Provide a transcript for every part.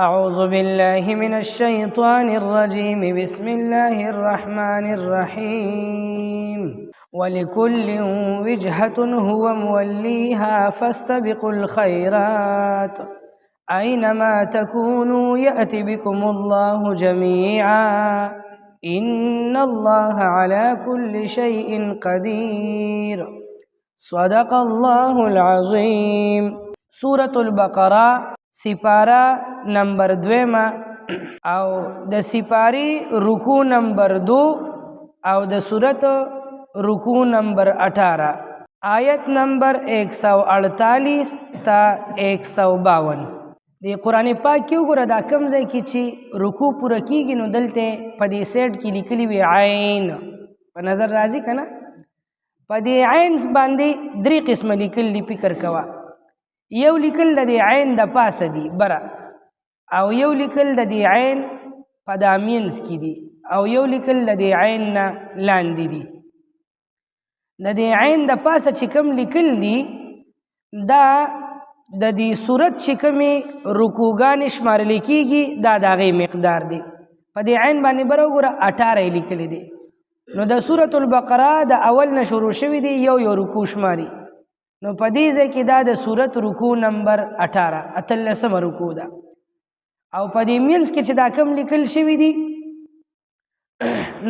أعوذ بالله من الشيطان الرجيم بسم الله الرحمن الرحيم ولكل وجهة هو موليها فاستبقوا الخيرات أينما تكونوا يأت بكم الله جميعا إن الله على كل شيء قدير صدق الله العظيم. سورة البقرة سپارہ نمبر 2 او د سپاری رکوع نمبر 2 او د سورت رکوع نمبر 18 آیت نمبر 148 تا 152. د قرآن پاک کې وګوره دا کوم ځای کې چې رکوع پوره کیږي نو دلته په دې سیټ کې لیکلي وي عین په نظر راځي کنه. په دې عین باندې 3 قسمه لیکل دی، فکر کوه. یو لیکل د دې عین د پاسه دی بره، او یو لیکل د دې عین په دامینس کې دی، او یو لیکل د دې عین نه لاندې دی. د دې عین د پاسه چې کوم لیکل دی دا د دې صورت چې کومې رکوګانې شمارل کېږي دا د هغې مقدار دی. په دې عین باندې بره وګوره 18 لیکلی دی. نو د سورة البقره د اول نه شروع شوي دی، یو رکوع شماري. نو په دې ځای کې دا د سورت رکوع نمبر 18 اتلسمه رکوع ده، او په دې مینس کې چې دا کم لیکل شوي دي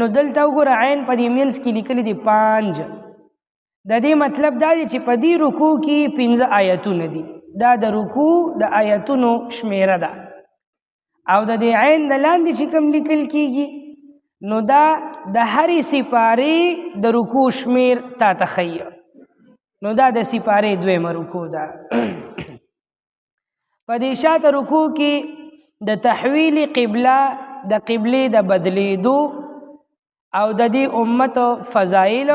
نو دلته وګوره عین په دې مینس کې لیکلی دي 5. د دې مطلب دا دی چې په دې رکوع کې 15 آیتونه دي. دا د رکوع د آیتونو شمیره ده، او د دې عین د لاندې چې کوم لیکل کېږي نو دا د هرې سپارې د رکوع شمیر تا ته ښیي. نو دا د سپارې 2 رکوع ده. په دې شاته رکوع کې د تحویل قبله، د قبلې د بدلیدو او د دې امت فضایل،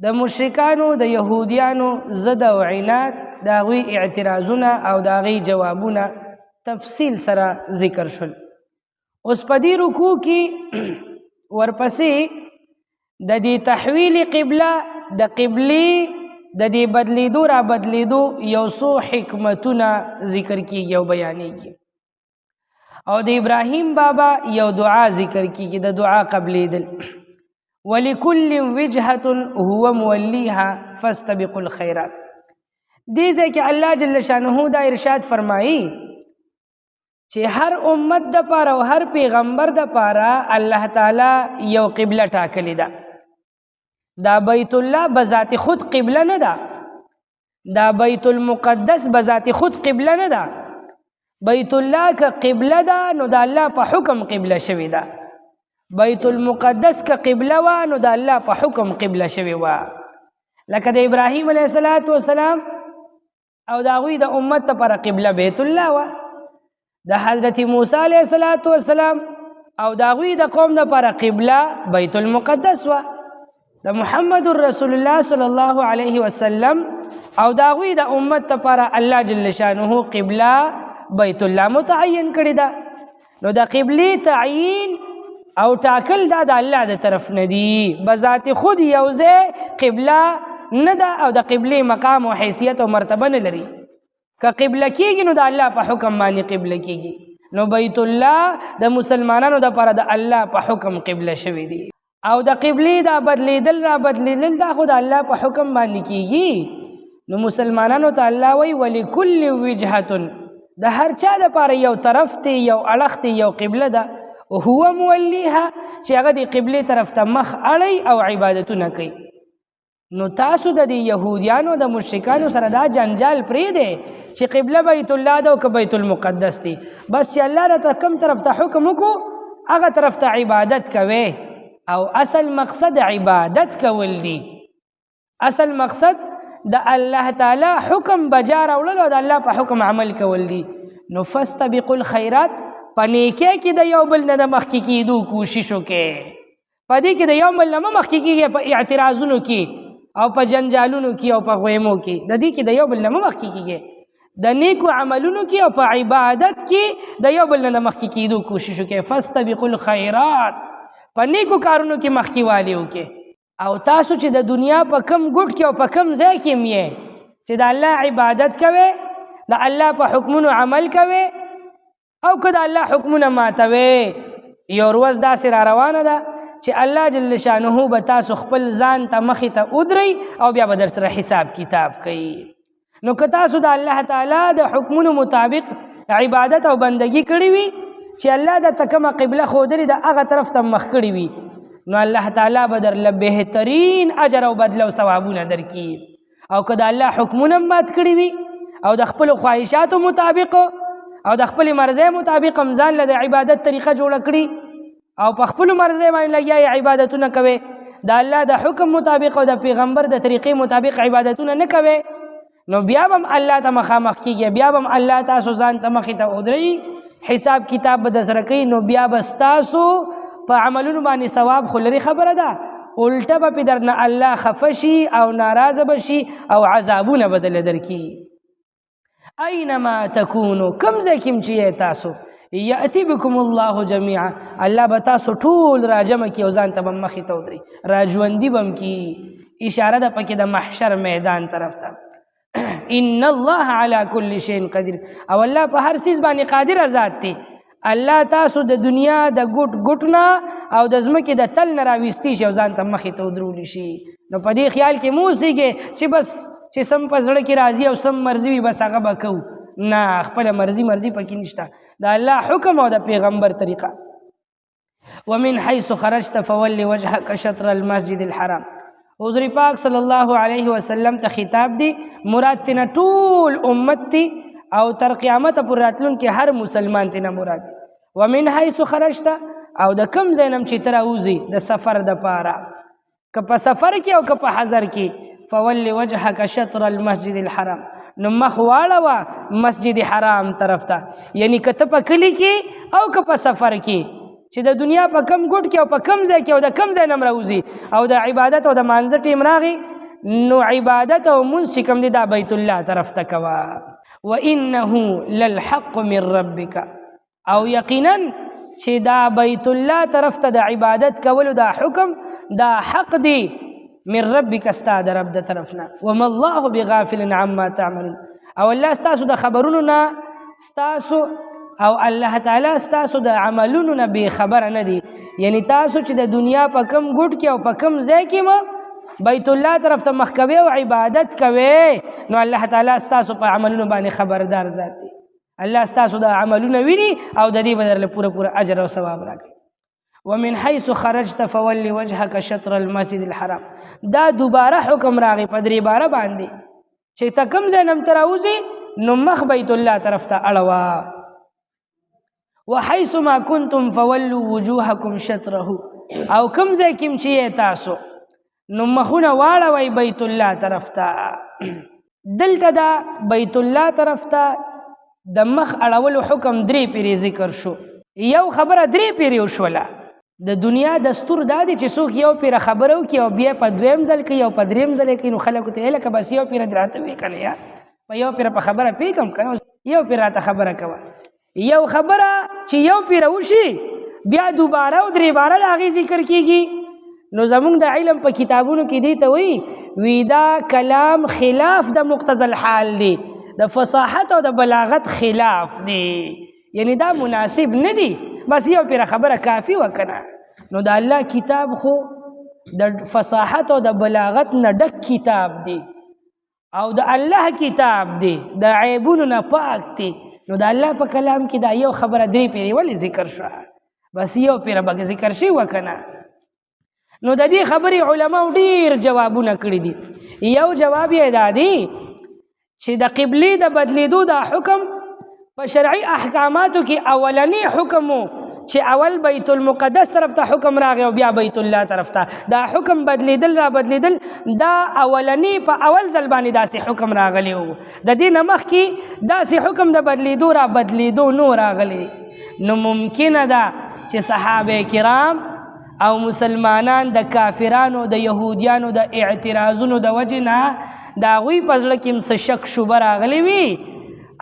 د مشرکانو د یهودیانو ضد او عناد، د هغوی اعتراضونه او د هغوی جوابونه تفصیل سره ذکر شول. اوس په دې رکوع کې ورپسې د دې تحویل قبله، د قبلې د دې بدلیدو را بدلیدو یو څو حکمتونه ذکر کیږي او بیانېږي، او د ابراهیم بابا یو دعا ذکر کیږي، د دعا قبلیدل. ولکل وجهة هو مولیها فاستبقوا الخیرات. دې ځای کې الله جل شانه دا ارشاد فرمایي چې هر امت د پاره او هر پیغمبر د پاره الله تعالی یو قبله ټاکلې ده. دا بیت الله بذات خود قبله نه ده، دا بیت المقدس بذات خود قبله نه ده. بیت الله که قبله ده نو د الله په حکم قبله شوې ده، بیت المقدس که قبله وه نو د الله په حکم قبله شوې وه. لکه د ابراهیم علیه السلام او د هغوی د امت لپاره قبله بیت الله وه، د حضرت موسی علیه السلام او د هغوی د قوم لپاره قبله بیت المقدس وه. د محمد رسول الله صلی الله علیه وسلم او د هغوی د امت لپاره الله جل شانه قبله بیت الله متعین کړې ده. نو د قبلې تعیین او ټاکل دا د الله د طرف نه دي، بذات خود یو ځای قبله نه ده او د قبلې مقام او حیثیت او مرتبه نه لري. که قبله کېږي نو د الله په حکم باندې قبله کېږي. نو بیت الله د مسلمانانو دپاره د الله په حکم قبله شوی دی، او د قبلې دا بدلیدل را بدلیدل دا خو د الله په حکم باندې کېږي. نو مسلمانانو ته الله وایي ولکل وجهة، د هر چا دپاره یو طرف دی، یو اړخ دی، یو قبله ده. هو مولیها چې هغه د قبلې طرف ته مخ اړوي او عبادتونه کوي. نو تاسو د دې یهودیانو د مشرکانو سره دا جنجال پرېږدئ چې قبله بیت الله ده او که بیت المقدس دی، بس چې الله راته کوم طرف ته حکم وکړو هغه طرف ته عبادت کوئ. او اصل مقصد عبادت کول دی، اصل مقصد د الله تعالی حکم بجا راوړل او د الله په حکم عمل کول دی. نو فاستبقوا الخیرات، په نیکۍ کې د یو بل نه د مخکې کېدو کوشش وکړئ. په دې کې د یو بل نه مه مخکې کېږئ، په اعتراضونو کې او په جنجالونو کې او په غویمو کې، د دې کې د یو بل نه مه مخکې کېږئ. د نیکو عملونو کې او په عبادت کې د یو بل نه د مخکې کېدو کوشش وکړئ. فاستبقوا الخیرات، په نیکو کارونو کې مخکې والی وکړئ. او تاسو چې د دنیا په کم ګوټ کې او په کم ځای کې هم یې چې د الله عبادت کوئ، د الله په حکمونو عمل کوئ، او که د الله حکمونه ماتوي. یو ورځ داسې را روانه ده چې الله جل شانه به تاسو خپل ځان ته مخې ته ودرئ او بیا به در سره حساب کتاب کوي. نو که تاسو د الله تعالی د حکمونو مطابق عبادت او بندگی کړی وي چې الله درته کومه قبله ښودلې ده هغه طرف ته مخ کړی وي نو الله تعالی به درله بهترین اجر او بدله او ثوابونه درکړي. او که د الله حکمونه مات کړي وي او د خپلو خواهشاتو مطابق او د خپلې مرضۍ مطابق هم ځان له د عبادت طریقه جوړه کړي او په خپلو مرضۍ باندې لګیا یې عبادتونه کوي، د الله د حکم مطابق او د پیغمبر د طریقې مطابق عبادتونه نه کوي، نو بیا به هم الله ته مخامخ کېږي، بیا به هم الله تاسو ځان ته مخې ته ودرئ، حساب کتاب به در سره کوي. نو بیا به ستاسو په عملونو باندې ثواب خو لري خبره ده، الټه به پې درنه الله خفه شي او ناراضه به شي او عذابونه به درله درکړي. اینما تکونو کوم ځای کې چې تاسو یأتی بکم الله جمیعا الله به تاسو ټول راجمع کړي او ځان ته به مخې ته ودرئ، راژوندي به هم کړي. اشاره ده پکې د محشر میدان طرف ته. ان الله على كل شيء قدیر، او الله په هر څیز باندې قادر ذات دی. الله تاسو د دنیا د ګټ نه او د ځمکې د تل نه راویستی شي او ځان ته مخې ته ودرولی شي. نو په دې خیال کې مو اوسېږئ چې بس چې سم په زړه کې راځي او سم مرضي وي بس هغه به کوو، نه، خپله مرضي پکې نشته، د الله حکم او د پیغمبر طریقه. ومن حیث خرجت فول وجهك شطر المسجد الحرام، حضور پاک صلی الله علیه وسلم ته خطاب دی، مراد تینا ټول امت تی او تر قیامت پر راتلونکي هر مسلمان تینا مراد دی. ومن حیث خرجت، او د کم ځای نه چې ته راوځې د سفر دپاره، که په سفر کې او که په حضر کې، فول وجهك شطر المسجد الحرام، نو مخ واړوه مسجد حرام طرف ته، یعنی که ته په کلي کې او که په سفر کې، چې د دنیا په کم ګوټ کې او په کم ځای کې او د کم ځای نه هم راوځي او د عبادت او د مانځه ټیم راغی، نو عبادت او مونځ چې کوم دی دا بیت الله طرف ته کوه. وانه للحق من ربک، او یقینا چې دا بیت الله طرف ته د عبادت کولو دا حکم دا حق دی من ربک استا د رب د طرف نه. وما الله بغافل عما تعملون، او الله ستاسو د خبرونو نه ستاسو او الله تعالی ستاسو د عملونو نه بې خبره نه دی. یعنی تاسو چې د دنیا په کم ګوټ کې او په کم ځای کې مو بیت الله طرف ته مخ کوئ او عبادت کوئ، نو الله تعالی ستاسو په عملونو باندې خبردار ذات دی. الله ستاسو د عملونه ویني او د دې به درله پوره اجر او ثواب راکوي. ومن حیث خرجت فول وجهك شطر المسجد الحرام، دا دوباره حکم راغی په درې باره باندې چې ته کوم ځای نه هم ته راوځې نو مخ بیت الله طرف ته اړوه. وحيث ما كنتم فولوا وجوهكم شطره، او کوم ځای کې چې تاسو نو مخونه واړوئ بیت الله طرف ته. دلته دا بیت الله طرف ته د مخ اړولو حکم درې پیرې ذکر شو. یو خبره درې پیرې وشوله. د دنیا دستور دا دی چې څوک یو پیره خبره وکړي او بیا په دویم ځل کوي او په دریم ځل کوي، نو خلکو ته لکه بس یو پیره دې راته وایي که نه، یا په یو پیره په خبره پوهېږم که نه، یو پیره راته خبره کوه. یو خبره چې یو پیره وشي بیا دوباره او درې باره د هغې ذکر کېږي، نو زمونږ د علم په کتابونو کې دې ته وایي دا کلام خلاف د مقتضى الحال دی، د فصاحت او د بلاغت خلاف دی، یعنی دا مناسب نه دی، بس یو پیره خبره کافي وکنه. نو د الله کتاب خو د فصاحت او د بلاغت نه ډک کتاب دی او د الله کتاب دی، د عیبونو نه پاک دی. نو د الله په کلام کې دا یو خبره درې پیرې ولې ذکر شوه؟ بس یو پیره به ذکر شي وکنه. نو د دې خبرې علماو ډېر جوابونه کړي دي. یو جواب یې دا دی چې د قبلې د بدلیدو دا حکم په شرعي احکاماتو کې اولنی حکم و چې اول بیت المقدس طرف ته حکم راغی او بیا بیت الله طرف ته. دا حکم بدلیدل را بدلیدل دا اولنی په اول ځل باندې داسې حکم راغلی و. د دې نه مخکې داسې حکم د بدلیدو را بدلیدو نو راغلی. نو ممکنه ده چې صحابه کرام او مسلمانان د کافرانو د یهودیانو د اعتراضونو د وجې نه د هغوی په زړه کې هم څه شک شوبه راغلی وي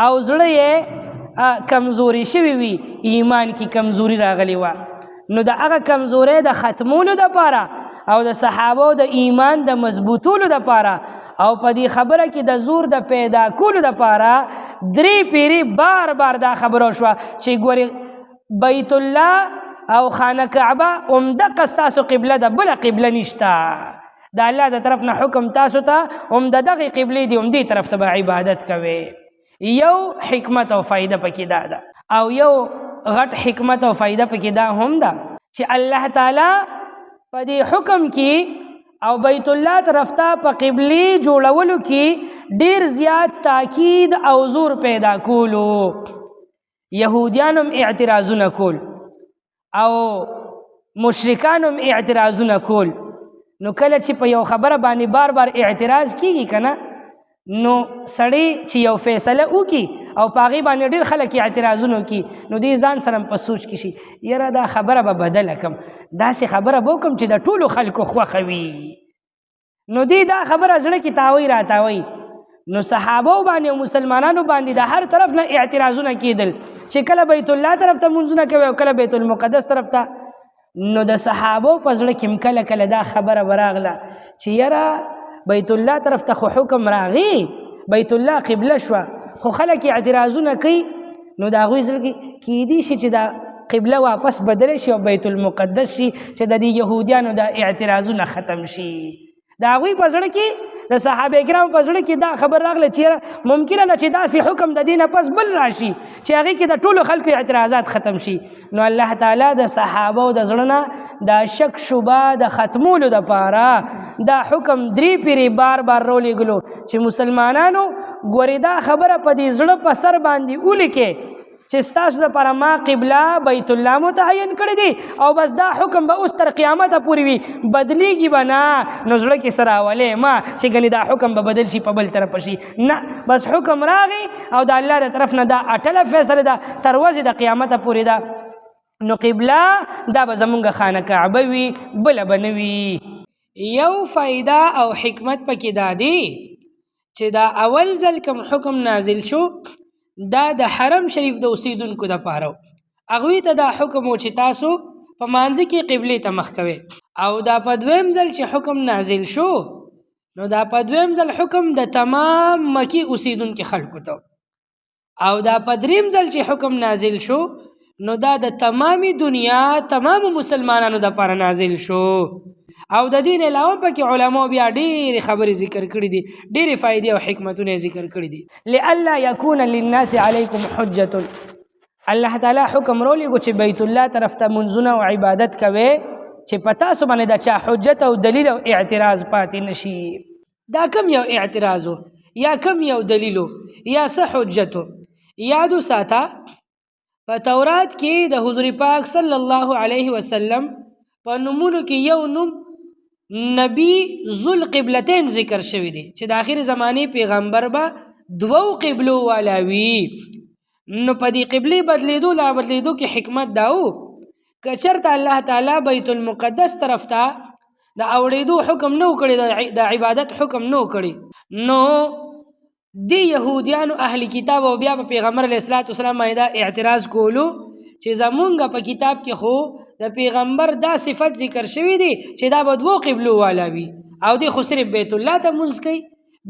او زړه یې کمزوري شوي وي، ایمان کې کمزوري راغلی وه. نو د هغه کمزورۍ د ختمولو دپاره او د صحابو د ایمان د مضبوطولو دپاره او په دې خبره کې د زور د پیدا کولو دپاره درې پیري بار بار دا خبره شوه چې ګورې بیت الله او خانه کعبه همدقه ستاسو قبله ده، بله قبله نشته. د الله د طرف نه حکم تاسو ته هم د دغې قبلې دي، همدې طرف ته به عبادت کوئ. یو حکمت او فایده پکې دا ده، او یو غټ حکمت او فایده پکې دا هم ده چې الله تعالی په دې حکم کې او بیت الله طرف ته په قبلې جوړولو کې ډیر زیات تاکید او زور پیدا کولو. یهودیان هم اعتراضونه کول او مشرکان هم اعتراضونه کول. نو کله چې په یو خبره باندې بار بار اعتراض کیږي کنه، نو سړی چې یو فیصله وکړي او په هغې باندې ډېر خلک اعتراضونه وکړي، نو دې ځان سره په سوچ کې شي یاره دا خبره به بدله کړم، داسې خبره به وکړم چې د ټولو خلکو خوښه وي. نو دې دا خبره زړه کې تاوی راتاوی. نو صحابو باندې او مسلمانانو باندې د هر طرف نه اعتراضونه کېدل چې کله بیت الله طرف ته منځونه کوي او کله بیت المقدس طرف ته. نو د صحابو په زړه کې کله کله دا خبره ورغله چې یاره بیت الله طرف ته خو حکم راغی، بیت الله قبله شوه، خو خلک اعتراضونه کوي. نو د هغوی زړه کې کیدی شي چې دا قبله واپس بدله شي او بیت المقدس شي چې د دې یهودیانو د اعتراضونه ختم شي. د هغوی په زړه کې د صحابه کرامو په زړه کې دا خبر راغله چې ممکنه ده چې داسې حکم د دې نه پس بل راشي چې هغې کې د ټولو خلکو اعتراضات ختم شي. نو الله تعالی د صحابو د زړه نه دا شک شبه د ختمولو دپاره دا حکم درې پیرې بار بار راولېږلو چې مسلمانانو ګورې دا خبره په دې زړه په سر باندې ولیکې چې ستاسو دپاره ما قبله بیت الله متعین کړی دی او بس دا حکم به اوس تر قیامته پورې وي، بدلیږي به نه. نو زړه کې سره راولې ما چې ګنې دا حکم به بدل شي په بل طرف شي، نه بس حکم راغی او د الله د طرف نه دا اټله فیصله ده تر ورځې د قیامته پورې ده. نو قبله دا به زمونږ خانه کعبه وي، بله به نه وي. یو فایده او حکمت پکې دا دی چې دا اول ځل کوم حکم نازل شو دا د حرم شریف د اوسیدونکو دپاره هغوی ته دا حکم و چې تاسو په مانځه کې قبلې ته مخ کوئ. او دا په دویم ځل چې حکم نازل شو نو دا په دویم ځل حکم د تمام مکی اوسیدونکو خلکو ته، او دا په دریم ځل چې حکم نازل شو نو دا د تمامي دنیا تمام مسلمانانو دپاره نازل شو. او د دین علاوه پکې علماء بیا ډېرې خبرې ذکر کړي دي، ډېرې فایدې او حکمتونه ذکر کړي دي. لئلا یکون للناس علیکم حجة، الله تعالی حکم راولېږو چې بیت الله طرف ته منځونه او عبادت کوئ چې په تاسو باندې د چا حجت او دلیل او اعتراض پاتې نشي. دا کم یو اعتراض یا کم یو دلیل یا څه حجت؟ یادو ساته په تورات کې د حضور پاک صلی الله علیه وسلم په نومونو کې یو نوم نبی ذل قبلتین ذکر شوی دی چې د آخر زمانه پیغمبر به دوو قبلو والا وي. نو په دې قبلې بدلیدو لا بدلیدو کې حکمت داو که چېرته الله تعالی بیت المقدس طرف ته د اوړېدو حکم نو کړی، د عبادت حکم نو کړی، نو دی یهودیانو اهل کتاب او بیا په پیغمبر علیه الصلاۃ والسلام باندې دا اعتراض کولو چې زمونږ په کتاب کې خو د پیغمبر دا صفت ذکر شوی دی چې دا به دوو قبلو والا وي او دی خو صرف بیت الله ته مونځ کوي،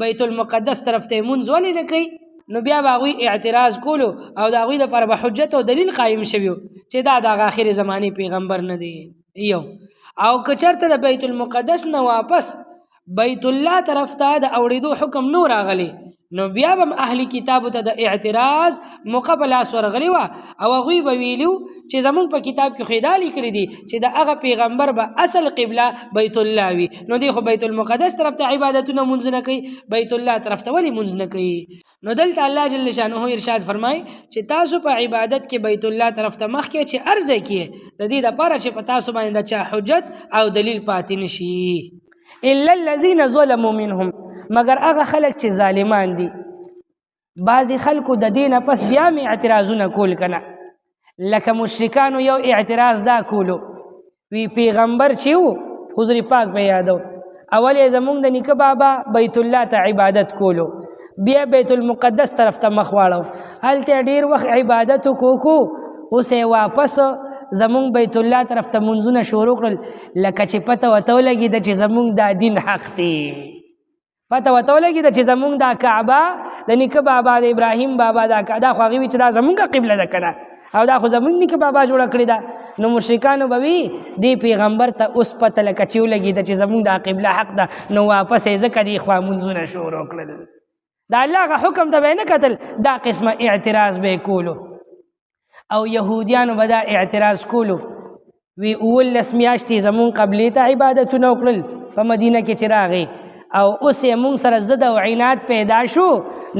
بیت المقدس طرف ته مونځ ولې نه کوي؟ نو بیا به هغوی اعتراض کولو او د هغوی دپاره به حجت او دلیل قایم شوی چې دا د آخر زمانې پیغمبر نه دی. یو او که چېرته د بیت المقدس نه واپس بیت الله طرف ته د اوړېدو حکم نو راغلی نو بیا به اهل کتابو ته د اعتراض موقع په لاس ورغلی وه او هغوی به ویلو چې زمونږ په کتاب کې خو یې دا لیکلي دي چې د هغه پیغمبر به اصل قبله بیت الله وي، نو دی خو بیت المقدس طرف ته عبادتونه مونځ نه کوي، بیت الله طرف ته ولې مونځ نه کوي؟ نو دلته الله جل شانه ارشاد فرمای چې تاسو په عبادت کې بیت الله طرف ته مخ کې چې ارزه کې د دې دپاره چې په تاسو باندې د چا حجت او دلیل پاتې نشي. الا الذين ظلموا منهم، مگر هغه خلک چې ظالمان دي. بعضې خلکو د دې نه پس بیا مې اعتراضونه کول که نه، لکه مشرکانو یو اعتراض دا کولو وی پیغمبر چې و حضور پاک به یادو اول یې زمونږ د نیکه بابا بیت الله ته عبادت کولو، بیا بیت المقدس طرف ته مخ واړو، هلته ډېر وخت عبادت وکړو، اوس یې واپس زمونږ بیت الله طرف ته منځونه شروع کړل لکه چې پته ورته ولګېده چې زمونږ دا دین حق دی. پته ورته ولګېده چې زمونږ دا کعبه د نیکه بابا د ابراهیم بابا دا خو هغې وي چې دا زمونږ قبله ده که نه او دا خو زمونږ نیکه بابا جوړه کړې ده. نو مشرکانو به وي دې پیغمبر ته اوس پته لکه چې ولګېده چې زمونږ دا قبله حق ده، نو واپس یې ځکه دې خوا مونځونه شروع کړل. د الله هغه حکم ته به یې نه کتل، دا قسمه اعتراض به یې کولو. او یهودیانو به دا اعتراض کولو، وی 19 میاشتې زمونږ قبلې ته عبادتونه وکړل په مدینه کې چې راغی، او اوس یې مونږ سره ضد او عناد پیدا شو،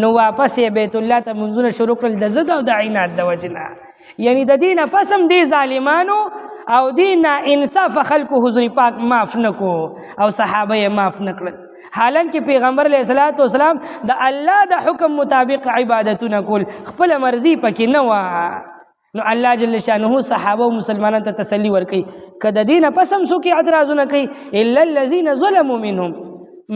نو واپس یې بیت الله ته مونځونه شروع کړل د ضد او د عناد د وجې نه. یعنی د دې نه پس هم دې ظالمانو او دې ناانصافه خلکو حضور پاک معاف نه کو او صحابه یې معاف نه کړل. حالانکه پیغمبر علیه الصلاۃ والسلام د الله د حکم مطابق عبادتونه کول، خپله مرضي پکې نه وه. نو الله جل شانه صحابه او مسلمانانو ته تسلی ورکوي که د دې نه پس هم څوک اعتراضونه کوي الا الذین ظلموا منهم،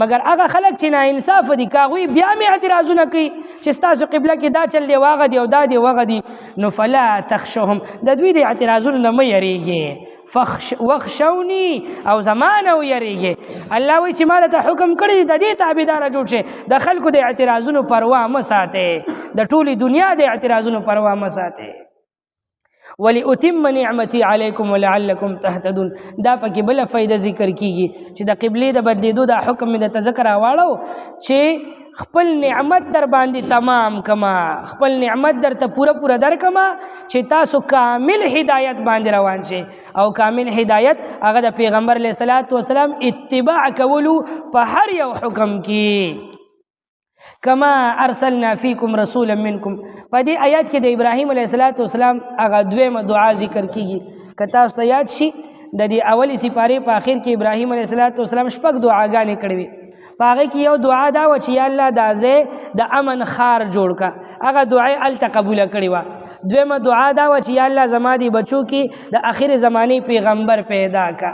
مگر هغه خلک چې ناانصافه دي که هغوی بیا هم اعتراضونه کوي چې ستاسو قبله کې دا چل دی واغه دی او دا دی واغه دی، نو فلا تخشوهم، د دوی د اعتراضونو نه مه یریږئ، وخشوني او زمانه ویریږئ. الله وایي چې ما درته حکم کړی دی د دې تابعداره جوړ شئ، د خلکو د اعتراضونو پروا مه ساتئ، د ټولې دنیا د اعتراضونو پروا مه ساتئ. ولأتم نعمتي علیکم ولعلکم تهتدون. دا پکې بله فایده ذکر کیږي چې د قبلې د بدلیدو دا حکم مې درته ذکر راواړو چې خپل نعمت در باندې تمام کما، خپل نعمت درته پوره درکما چې تاسو کامل هدایت باندې روان شئ. او کامل هدایت هغه د پیغمبر علیه الصلاۃ والسلام اتباع کولو په هر یو حکم کې. کما ارسلنا فیکم رسولا منکم، په دې آیات کې د ابراهیم علیه الصلاۃ والسلام هغه دویمه دعا ذکر کیږي. که تاسو ته یاد شي د دې اولی سپارې په آخر کې ابراهیم علیه الصلاۃ والسلام 6 دعاګانې کړې وي. په هغې کې یو دعا دا وه چې یا الله دا ځای د امن خار جوړ کا، هغه دعا یې هلته قبوله کړې وه. دویمه دعا دا وه چې یا الله زما دې بچو کې د آخر زمانې پیغمبر پیدا کا.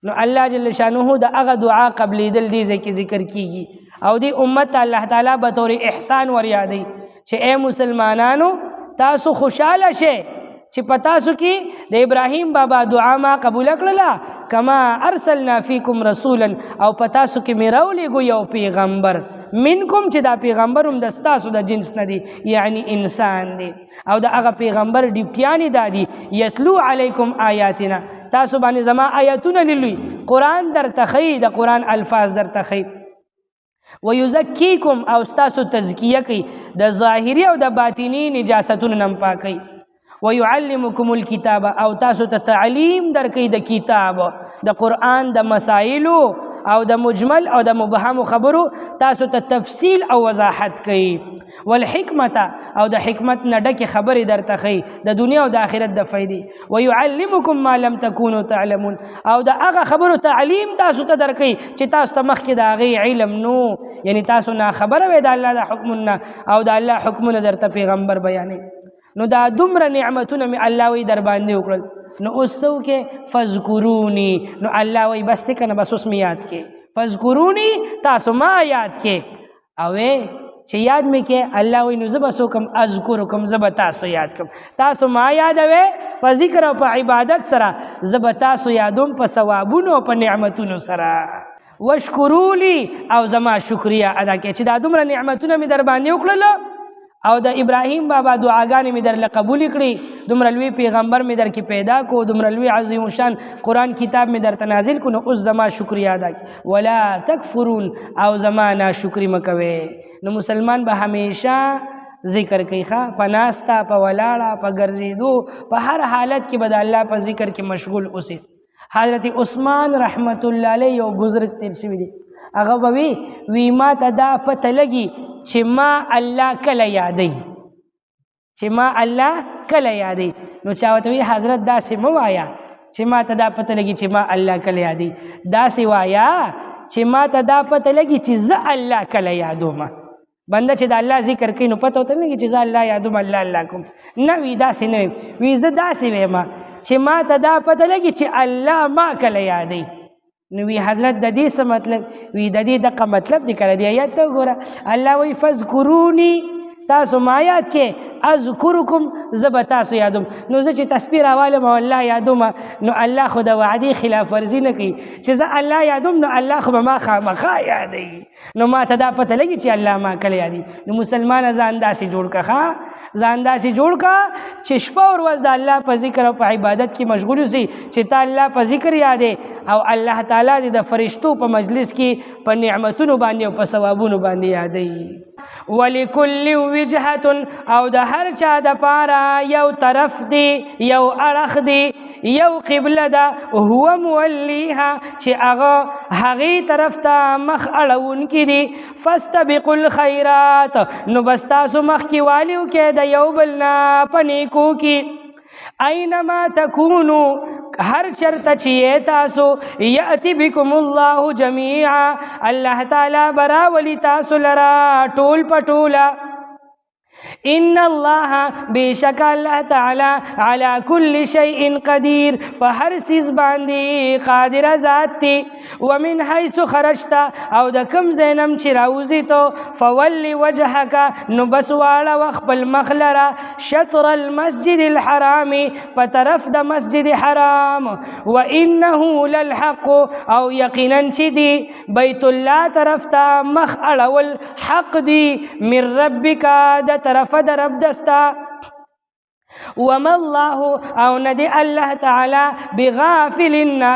نو الله جل شانه د هغه دعا قبلېدل دې ځای کې ذکر کیږي. او دې امت ته الله تعالی به طور احسان ور یادوي چې اے مسلمانانو تاسو خوشحاله شئ چې په تاسو کې د ابراهیم بابا دعا ما قبوله کړله، کما ارسلنا فیکم رسولا، او په تاسو کې مې راولېږو یو پیغمبر منکم چې دا پیغمبر هم د ستاسو د جنس نه دی، یعنی انسان دی. او د هغه پیغمبر ډیوټیانې دا دي یتلو علیکم آیاتنا، تاسو باندې زما آیاتونه لولي، قرآن درته ښیي، د قرآن الفاظ درته ښیي. ویزکیکم، او ستاسو تزکیه کوي، د ظاهري او د باطني نجاستونو نه پاکوي. ويعلمكم الكتاب، او تاسو ته تعلیم درکوي د کتاب، د قرآن د مسائلو او د مجمل او د مبهم خبرو تاسو ته تفصیل او وضاحت کوي. والحکمت، او د حکمت نه ډکې خبرې درته ښیي د دنیا او د آخرت د فایدې. ويعلمكم ما لم تكونوا تعلمون، او د هغه خبرو تعلیم تاسو ته درکوي چې تاسو ته مخکې د هغې علم نو، یعنی تاسو ناخبره وئ د الله د حکمونه، او د الله حکمونه درته پیغمبر بیانوي. نو دا دومره نعمتونه مې الله وی در باندې وکړل، نو اوس څه وکړې؟ فذکروني. نو الله وی بس دی که نه، بس اوس مې یاد کې، فذکروني، تاسو ما یاد کې. او چې یاد مې کې الله وی نو زه به څه وکړم؟ اذکرکم، زه به تاسو یاد کړم. تاسو ما یادوئ په ذکر او په عبادت سره، زه به تاسو یادوم په ثوابونو او په نعمتونو سره. وشکروا لی، او زما شکریه ادا کړئ چې دا دومره نعمتونه مې در باندې وکړل، او د ابراهیم بابا دعاګانې مې در قبول کړي، دومره لوی پیغمبر مې در کې پیدا کو، دومره لوی عظیم شان قرآن کتاب مې در ته نازل کو، نو اوس زما شکریه ادا کړئ. ولا تکفرون، او زما ناشکري مه کوئ. نو مسلمان به همیشه ذکر کوي، ښه په ناسته، په ولاړه، په ګرځېدو، په هر حالت کې به د الله په ذکر کې مشغول اوسئ. حضرت عثمان رحمت الله علیه یو بزرګ تیر شوي دي، هغه به وی ما ته دا پته لګي چې ما الله کله یادوي، چې ما الله کله یادوي. نو چا ورته وی حضرت داسې مه وایه چې ما ته دا پته لګي چې ما الله کله یادوي، داسې وایه چې ما ته دا پته لګي چې زه الله کله یادوم. بنده چې د الله ذکر کوي نو پته ورته نه لګي چې زه الله یادوم، الله الله کوم، نه وي داسې نه وي زه داسې وایم چې ما ته دا پته لګي چې الله ما کله یادوي. نو وی حضرت د دې څه مطلب؟ وی د دې دغه مطلب دی. کله دی آیات ته وګوره، الله وی فذکروني، تاسو ما یاد کې اذکرکم زب تاسو یادوم. نو زه چې تسبیح راوالم او الله یادوم نو الله خو د وعدې خلاف ورزي نه کوي چې زه الله یادوم نو الله خو به ما خامخا یادوي. نو ما ته دا پته لګي چې الله ما کله یادي. نو مسلمان ځان داسې جوړ کړه، ځان داسې جوړ کړه چې شپه او ورځ د الله په ذکر او په عبادت کې مشغول اوسې چې تا الله په ذکر یادې او الله تعالی دې د فرشتو په مجلس کې په نعمتونو باندې او په ثوابونو باندې یادوي. ولکل وجهة او د هر چا د پاره یو طرف دی، یو اړخ دی، یو قبله ده هو مولیها چې هغې طرف ته مخ اړونکي دي. فاستبقوا الخیرات نو بس تاسو مخکې والي وکړئ د یو بل نه په نیکو کې. اینما تکونو هر چرته چې تاسو یأتی بکم الله جمیعا الله تعالی براولی تاسو لرا ټول پټولا. ان الله بیشک الله تعالی علی کل شیء قدیر په هر سیز باندې قادر ذات دی. ومن حیث خرجت او د کم زینم چې راوزی تو فولی وجهک نو بس واړه وخپل مخ لره شطر المسجد الحرام په طرف د مسجد حرام. وانه للحق او یقینا چې دی بیت الله طرف ته مخ اړول حق دی من ربک د طرف د رب دستا. وما الله او ندی الله تعالی بغافل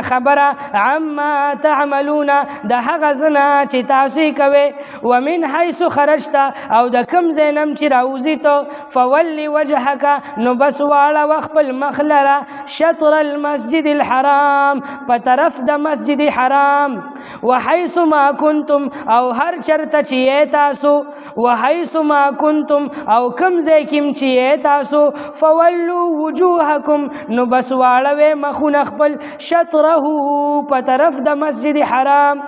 خبر عما تعملون د هغه زنا چې تاسو کوي. ومن حيث خرجت او د کم زینم چې راوزی ته فولي وجهك نو بس واړه وخپل مخ لره شطر المسجد الحرام په طرف د مسجد حرام. وحيث ما كنتم او هر چرته چې تاسو وحيث ما كنتم او کم ځای کې چې تاسو فولوا وجوهکم نو بس واړوي مخونه خپل شطره په طرف د مسجد حرام.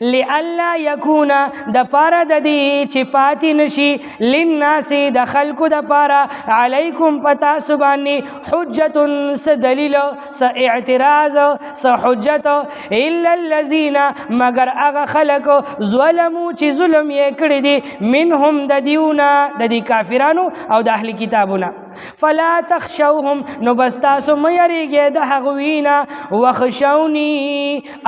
لئلا یکون د پاره د دې چې پاتې نشي للناس د خلکو د پاره علیکم پتا سبانی حجت س دلیل س اعتراض س حجت الا الذين مگر هغه خلک ظلموا چې ظلم یې کړی دي منهم د دیونه د دې کافرانو او د اهل کتابونه. فلا تخشوهم نو بس تاسو مه یریږئ د هغوی نه وخشوني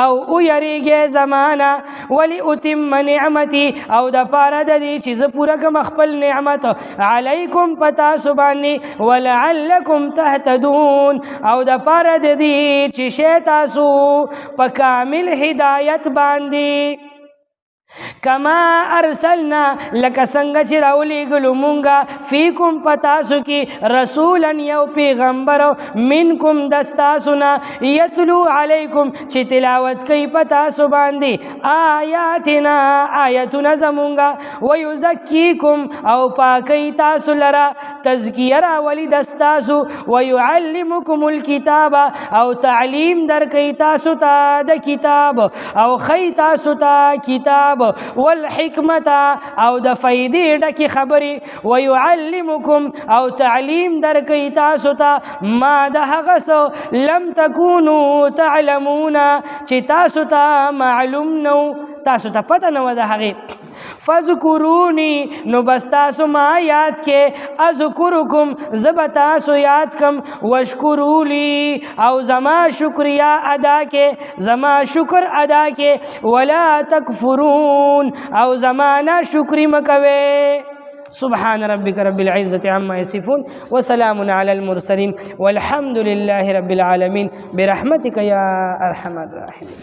او ویریږئ زمانه ولاتم نعمتي او د پاره د دې چې زه پوره کړم خپل نعمت علیکم په تاسو باندې ولعلکم تهتدون او د پاره د دې چې شئ تاسو په کامل هدایت باندې. کما ارسلنا لکه څنګه چې راولېږلو مونږه فیکم په تاسو کې رسولا یو پیغمبر منکم دستاسو نه یتلو علیکم چې تلاوت کوي په تاسو باندې آیاتنا آیتونه زمونږه ویزکیکم او پاکوي تاسو لره تزکیه راولي دستاسو ویعلمکم الکتاب او تعلیم درکوي تاسو ته د کتاب او ښیي تاسو ته کتاب والحکمت او د فائدې ډکې خبرې ويعلمکم او تعلیم درکوي تاسو ته ما د هغه څه لم تکونوا تعلمون چې تاسو ته معلوم نو تاسو ته پته نه وه د هغې. فذکرونی نو بس تاسو ما یاد کې اذکرکم زه به تاسو یاد کم وشکرولی او زما شکریا ادا کې زما شکر ادا کې ولا تکفرون او زما نا شکری مکوي. سبحان ربك رب العزة عما يصفون وسلام على المرسلين والحمد لله رب العالمين برحمتك يا أرحم الراحمين.